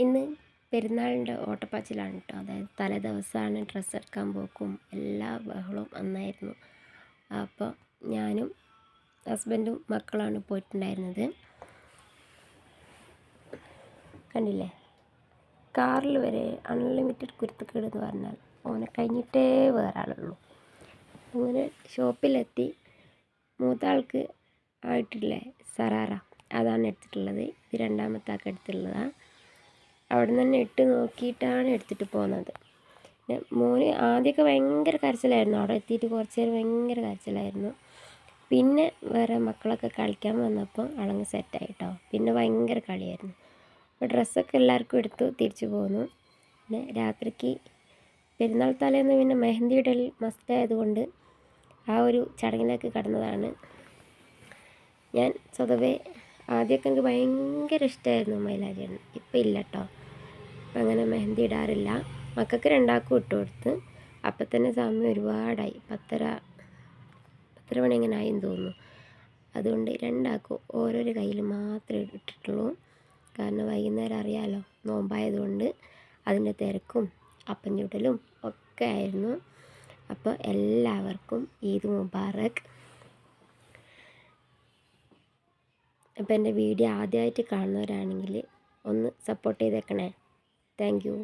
ഇന്ന് പെരുന്നാളിൻ്റെ ഓട്ടപ്പാച്ചിലാണ് കേട്ടോ. അതായത് തലേ ദിവസമാണ് ഡ്രസ്സ് എടുക്കാൻ പോക്കും എല്ലാ ബഹളവും അന്നായിരുന്നു. അപ്പോൾ ഞാനും ഹസ്ബൻഡും മക്കളാണ് പോയിട്ടുണ്ടായിരുന്നത്. കണ്ടില്ലേ, കാറിൽ വരെ അൺലിമിറ്റഡ് കുരുത്തക്കേട് എന്ന് പറഞ്ഞാൽ ഓനെ കഴിഞ്ഞിട്ടേ വേറെ ആളുള്ളൂ. അങ്ങനെ ഷോപ്പിലെത്തി. മൂത്താൾക്ക് ആയിട്ടില്ലേ സറാറ, അതാണ് എടുത്തിട്ടുള്ളത്. ഇത് രണ്ടാമത്തെ ആൾക്ക് എടുത്തിട്ടുള്ളതാണ്. അവിടെ നിന്ന് തന്നെ ഇട്ട് നോക്കിയിട്ടാണ് എടുത്തിട്ട് പോകുന്നത്. മോന് ആദ്യമൊക്കെ ഭയങ്കര കരച്ചിലായിരുന്നു. അവിടെ എത്തിയിട്ട് കുറച്ച് നേരം ഭയങ്കര കരച്ചിലായിരുന്നു. പിന്നെ വേറെ മക്കളൊക്കെ കളിക്കാൻ വന്നപ്പോൾ അളങ്ങ് സെറ്റായിട്ടോ. പിന്നെ ഭയങ്കര കളിയായിരുന്നു. അപ്പോൾ ഡ്രസ്സൊക്കെ എല്ലാവർക്കും എടുത്തു തിരിച്ചു പോന്നു. പിന്നെ രാത്രിക്ക് പെരുന്നാൾ തലേന്ന് പിന്നെ മെഹന്തി ഇടൽ മസ്റ്റായതുകൊണ്ട് ആ ഒരു ചടങ്ങിലേക്ക് കടന്നതാണ്. ഞാൻ സ്വതവേ ആദ്യമൊക്കെ എനിക്ക് ഭയങ്കര ഇഷ്ടമായിരുന്നു മൈലാഞ്ചി ഇടാൻ. ഇപ്പം ഇല്ല കേട്ടോ. അങ്ങനെ മെഹന്തി ഇടാറില്ല. മക്കൾക്ക് രണ്ടാൾക്കും ഇട്ട് കൊടുത്ത്. അപ്പം തന്നെ സമയം ഒരുപാടായി, 10:30 മണി എങ്ങനെ ആയെന്ന് തോന്നുന്നു. അതുകൊണ്ട് രണ്ടാൾക്കും ഓരോരോ കയ്യിൽ മാത്രമേ ഇട്ടിട്ടുള്ളൂ. കാരണം വൈകുന്നേരം അറിയാമല്ലോ, നോമ്പായതുകൊണ്ട് അതിൻ്റെ തിരക്കും അപ്പം ചുടലും ഒക്കെ ആയിരുന്നു. അപ്പോൾ എല്ലാവർക്കും ഈദ് മുബാറക്. അപ്പോൾ എൻ്റെ വീഡിയോ ആദ്യമായിട്ട് കാണുന്നവരാണെങ്കിൽ ഒന്ന് സപ്പോർട്ട് ചെയ്തേക്കണേ. Thank you.